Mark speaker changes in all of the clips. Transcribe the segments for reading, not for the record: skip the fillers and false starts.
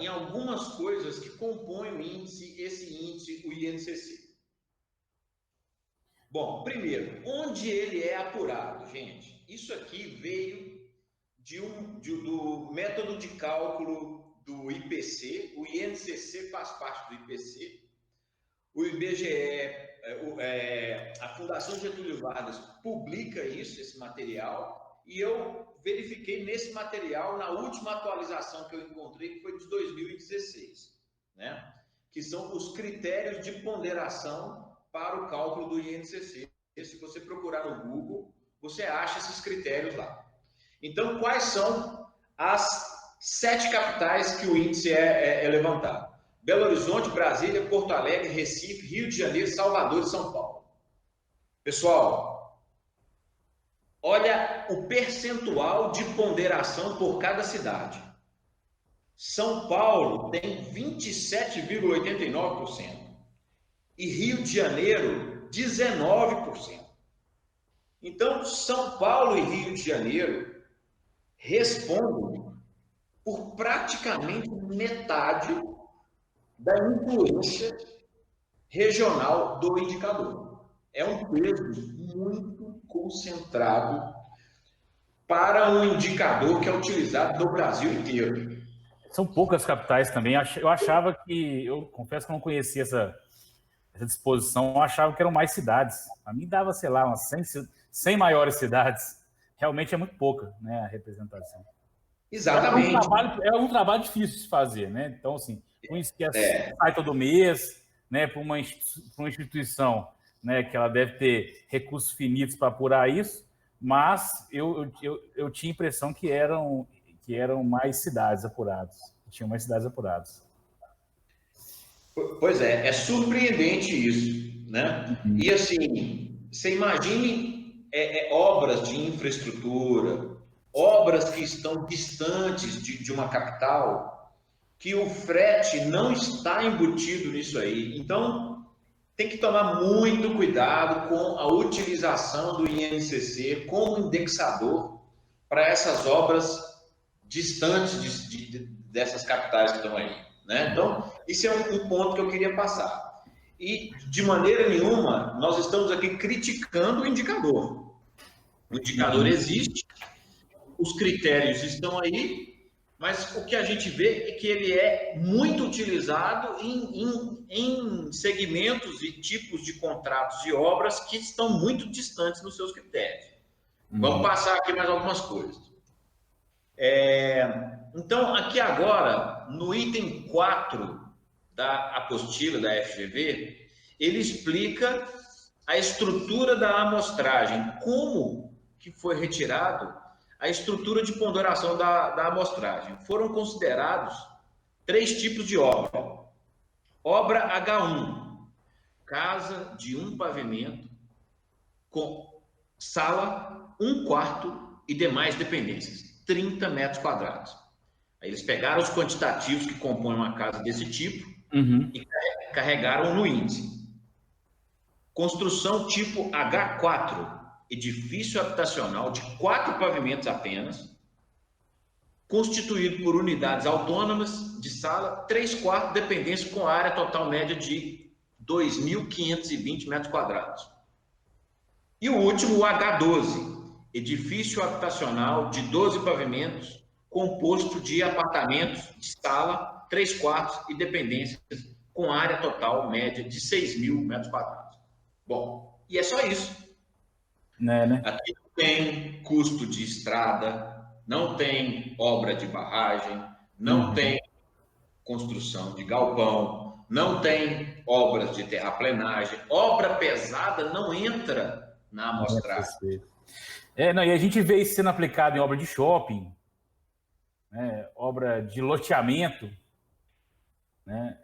Speaker 1: em algumas coisas que compõem o índice, o INCC. Bom, primeiro, onde ele é apurado, gente? Isso aqui veio do método de cálculo do IPC. O INCC faz parte do IPC. O IBGE, a Fundação Getúlio Vargas publica esse material, e eu verifiquei nesse material na última atualização que eu encontrei, que foi de 2016, né? Que são os critérios de ponderação para o cálculo do INCC. Se você procurar no Google, você acha esses critérios lá. Então, quais são as 7 capitais que o índice é levantado? Belo Horizonte, Brasília, Porto Alegre, Recife, Rio de Janeiro, Salvador e São Paulo. Pessoal, olha o percentual de ponderação por cada cidade. São Paulo tem 27,89% e Rio de Janeiro 19%. Então, São Paulo e Rio de Janeiro respondem por praticamente metade da influência regional do indicador. É um peso muito concentrado para um indicador que é utilizado no Brasil inteiro.
Speaker 2: São poucas capitais também. Eu achava que, eu confesso que eu não conhecia essa disposição, eu achava que eram mais cidades. A mim dava, sei lá, umas 100 maiores cidades. Realmente é muito pouca, né, a representação.
Speaker 1: Exatamente.
Speaker 2: É um trabalho difícil de se fazer, né? Então, assim, com isso que sai todo mês, né, para uma instituição, né, que ela deve ter recursos finitos para apurar isso, mas eu tinha a impressão que eram mais cidades apuradas. Tinham mais cidades apuradas.
Speaker 1: Pois é surpreendente isso, né? E assim, você imagine obras de infraestrutura, obras que estão distantes de uma capital, que o frete não está embutido nisso aí. Então, tem que tomar muito cuidado com a utilização do INCC como indexador para essas obras distantes dessas capitais que estão aí, né? Então, isso é um ponto que eu queria passar. E, de maneira nenhuma, nós estamos aqui criticando o indicador. O indicador existe, os critérios estão aí, mas o que a gente vê é que ele é muito utilizado em segmentos e tipos de contratos de obras que estão muito distantes nos seus critérios. Vamos passar aqui mais algumas coisas. Então, aqui agora, no item 4 da apostila da FGV, ele explica a estrutura da amostragem, como que foi retirado a estrutura de ponderação da amostragem. Foram considerados 3 tipos de obra. Obra H1, casa de 1 pavimento, com sala, 1 quarto e demais dependências, 30 metros quadrados. Aí eles pegaram os quantitativos que compõem uma casa desse tipo e carregaram no índice. Construção tipo H4, edifício habitacional de 4 pavimentos apenas, constituído por unidades autônomas de sala, 3 quartos, dependência com área total média de 2.520 metros quadrados. E o último, o H12, edifício habitacional de 12 pavimentos, composto de apartamentos de sala, 3 quartos e dependências com área total média de 6.000 metros quadrados. Bom, e é só isso.
Speaker 2: Né?
Speaker 1: Aqui não tem custo de estrada, não tem obra de barragem, não tem construção de galpão, não tem obras de terraplenagem, obra pesada não entra na amostragem.
Speaker 2: E a gente vê isso sendo aplicado em obra de shopping, né, obra de loteamento, né,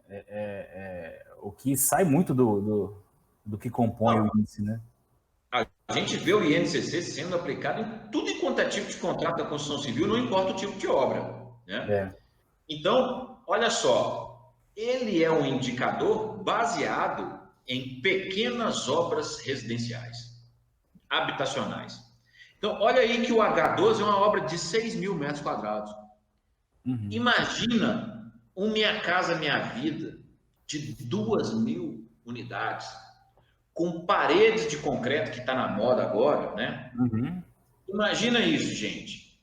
Speaker 2: o que sai muito do que compõe o índice, né?
Speaker 1: A gente vê o INCC sendo aplicado em tudo quanto é tipo de contrato da construção civil, não importa o tipo de obra, né? Então, olha só, ele é um indicador baseado em pequenas obras residenciais, habitacionais. Então, olha aí que o H12 é uma obra de 6.000 metros quadrados. Imagina um Minha Casa Minha Vida de 2.000 unidades, com paredes de concreto, que está na moda agora, né?
Speaker 2: Uhum.
Speaker 1: Imagina isso, gente,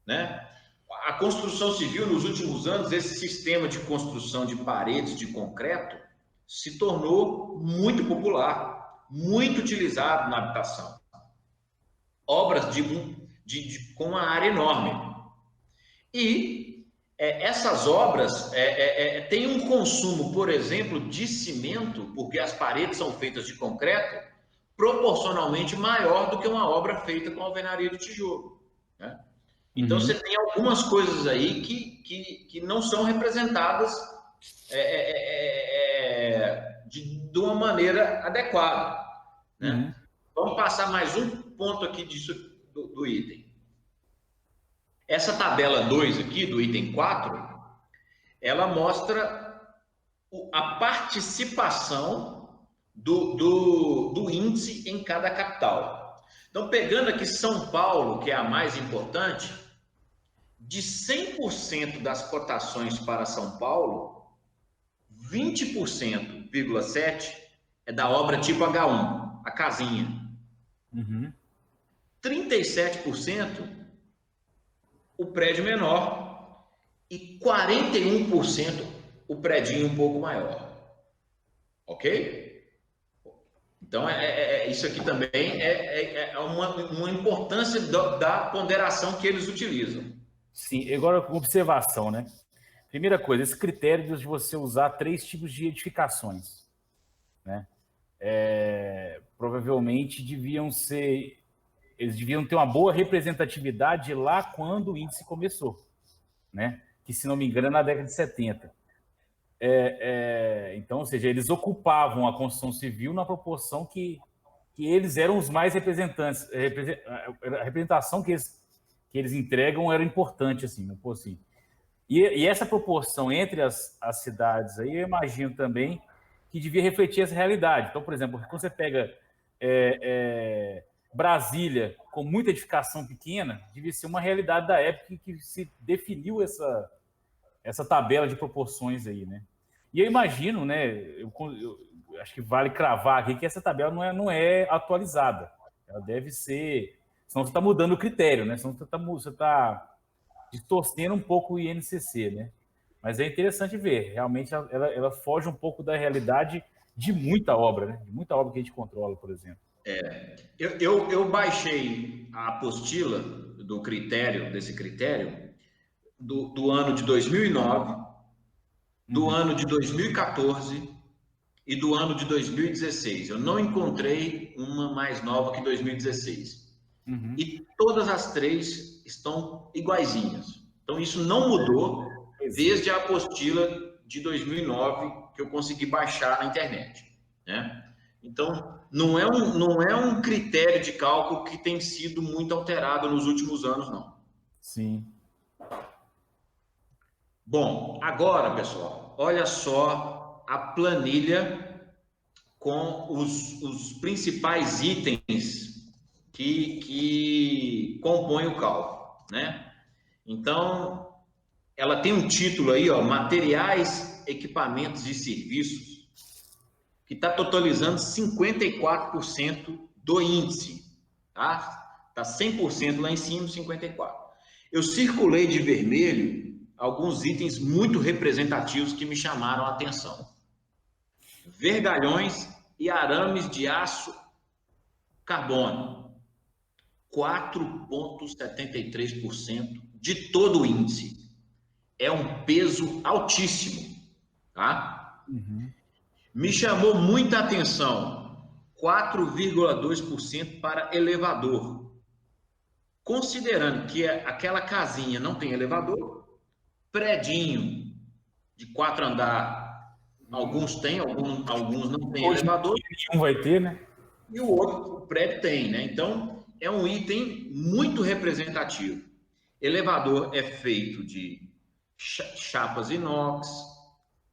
Speaker 1: né? A construção civil, nos últimos anos, esse sistema de construção de paredes de concreto se tornou muito popular, muito utilizado na habitação. Obras com uma área enorme. E essas obras têm um consumo, por exemplo, de cimento, porque as paredes são feitas de concreto, proporcionalmente maior do que uma obra feita com alvenaria de tijolo, né? Então, você tem algumas coisas aí que não são representadas de uma maneira adequada, né? Vamos passar mais um ponto aqui disso do item. Essa tabela 2 aqui, do item 4, ela mostra a participação do índice em cada capital. Então, pegando aqui São Paulo, que é a mais importante, de 100% das cotações para São Paulo, 20,7% é da obra tipo H1, a casinha. 37% o prédio menor e 41% o prédio um pouco maior. Ok? Então, isso aqui também é uma importância da ponderação que eles utilizam.
Speaker 2: Sim, agora observação, né? Primeira coisa, esse critério de você usar 3 tipos de edificações, né? Provavelmente eles deviam ter uma boa representatividade lá quando o índice começou, né? Que, se não me engano, é na década de 70. Então, ou seja, eles ocupavam a construção civil na proporção que eles eram os mais representantes. A representação que eles entregam era importante, assim, não for assim. E essa proporção entre as cidades aí, eu imagino também que devia refletir essa realidade. Então, por exemplo, quando você pega Brasília com muita edificação pequena, devia ser uma realidade da época que se definiu essa tabela de proporções aí, né? E eu imagino, né, eu acho que vale cravar aqui que essa tabela não é atualizada. Ela deve ser... Senão você está mudando o critério, né? Senão você está distorcendo um pouco o INCC, né? Mas é interessante ver. Realmente, ela foge um pouco da realidade de muita obra, né? De muita obra que a gente controla, por exemplo.
Speaker 1: Eu baixei a apostila desse critério do ano de 2009, do ano de 2014 e do ano de 2016. Eu não encontrei uma mais nova que 2016. E todas as 3 estão iguaizinhas. Então, isso não mudou desde a apostila de 2009 que eu consegui baixar na internet, né? Então, não é um critério de cálculo que tem sido muito alterado nos últimos anos, não.
Speaker 2: Sim.
Speaker 1: Bom, agora, pessoal, olha só a planilha com os principais itens que compõem o cálculo, né? Então, ela tem um título aí, ó, materiais, equipamentos e serviços, que está totalizando 54% do índice, tá? Está 100% lá em cima, 54%. Eu circulei de vermelho alguns itens muito representativos que me chamaram a atenção. Vergalhões e arames de aço carbono, 4,73% de todo o índice. É um peso altíssimo, tá? Me chamou muita atenção, 4,2% para elevador. Considerando que aquela casinha não tem elevador, predinho de 4 andares, alguns têm, alguns não têm elevador.
Speaker 2: Um vai ter, né?
Speaker 1: E o outro, o prédio tem, né? Então, é um item muito representativo. Elevador é feito de chapas inox,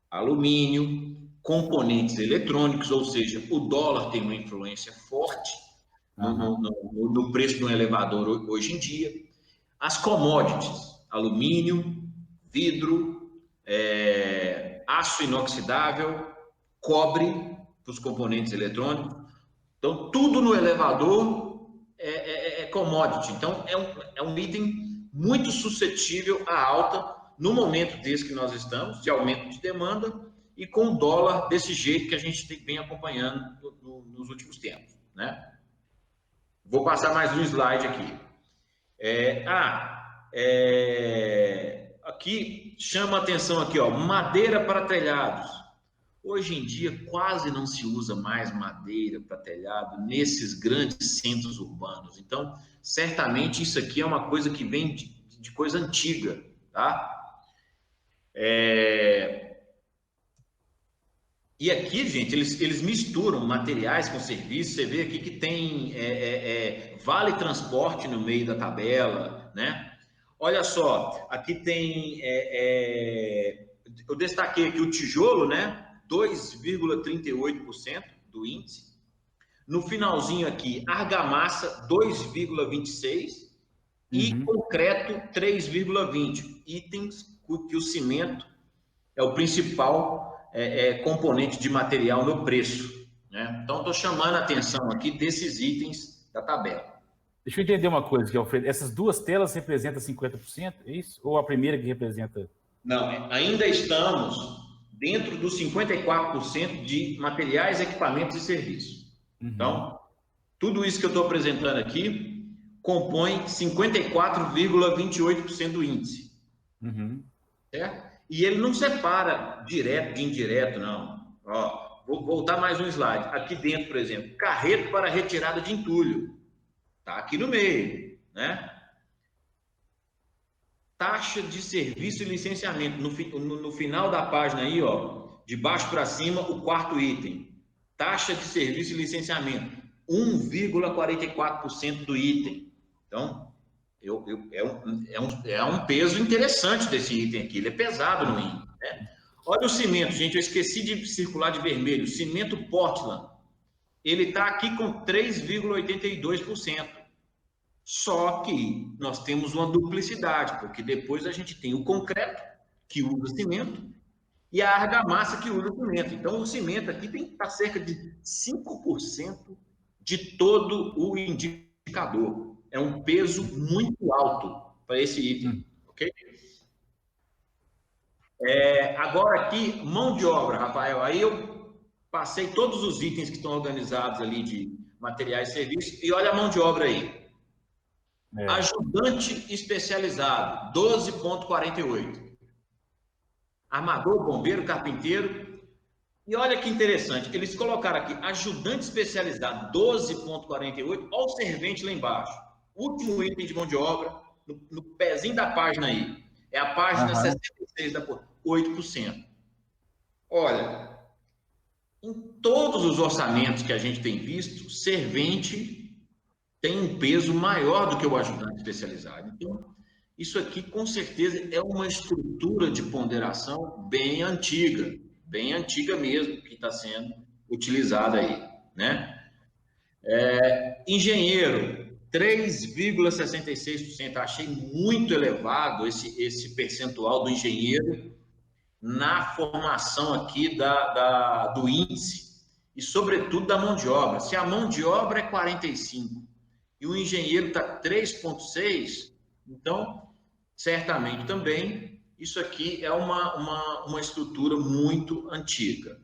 Speaker 1: alumínio, componentes eletrônicos, ou seja, o dólar tem uma influência forte no preço de um elevador hoje em dia. As commodities, alumínio, vidro, aço inoxidável, cobre para os componentes eletrônicos. Então, tudo no elevador é commodity. Então, é um item muito suscetível à alta no momento desse que nós estamos, de aumento de demanda, e com o dólar desse jeito que a gente vem acompanhando nos últimos tempos, né? Vou passar mais um slide aqui. Aqui chama a atenção aqui, ó, madeira para telhados. Hoje em dia quase não se usa mais madeira para telhado nesses grandes centros urbanos. Então, certamente isso aqui é uma coisa que vem de coisa antiga, tá? E aqui, gente, eles misturam materiais com serviços. Você vê aqui que tem vale transporte no meio da tabela, né? Olha só, aqui tem... eu destaquei aqui o tijolo, né? 2,38% do índice. No finalzinho aqui, argamassa, 2,26%. E concreto, 3,20%. Itens que o cimento é o principal componente de material no preço, né? Então, estou chamando a atenção aqui desses itens da tabela.
Speaker 2: Deixa eu entender uma coisa, que Alfredo. Essas duas telas representam 50%, é isso? Ou a primeira que representa?
Speaker 1: Não, ainda estamos dentro dos 54% de materiais, equipamentos e serviços. Então, tudo isso que eu estou apresentando aqui compõe 54,28% do índice. Certo? E ele não separa direto de indireto, não. Ó, vou voltar mais um slide. Aqui dentro, por exemplo, carreto para retirada de entulho. Está aqui no meio, né? Taxa de serviço e licenciamento. No final da página aí, ó, de baixo para cima, o quarto item. Taxa de serviço e licenciamento. 1,44% do item. Então, é um peso interessante desse item aqui. Ele é pesado no índice, né? Olha o cimento, gente. Eu esqueci de circular de vermelho. Cimento Portland. Ele está aqui com 3,82%. Só que nós temos uma duplicidade, porque depois a gente tem o concreto, que usa cimento, e a argamassa, que usa cimento. Então, o cimento aqui tem que estar cerca de 5% de todo o indicador. É um peso muito alto para esse item, ok? Agora aqui, mão de obra, Rafael. Aí eu passei todos os itens que estão organizados ali de materiais e serviços, e olha a mão de obra aí. Ajudante especializado, 12,48%. Armador, bombeiro, carpinteiro. E olha que interessante, eles colocaram aqui, ajudante especializado, 12,48%. Olha o servente lá embaixo. Último item de mão de obra, no pezinho da página aí. É a página 66 da 8%. Olha, em todos os orçamentos que a gente tem visto, servente tem um peso maior do que o ajudante especializado. Então, isso aqui, com certeza, é uma estrutura de ponderação bem antiga mesmo, que está sendo utilizada aí, né? Engenheiro, 3,66%. Achei muito elevado esse percentual do engenheiro na formação aqui do índice e, sobretudo, da mão de obra. Se a mão de obra é 45% e o engenheiro está 3,6%, então, certamente também, isso aqui é uma estrutura muito antiga.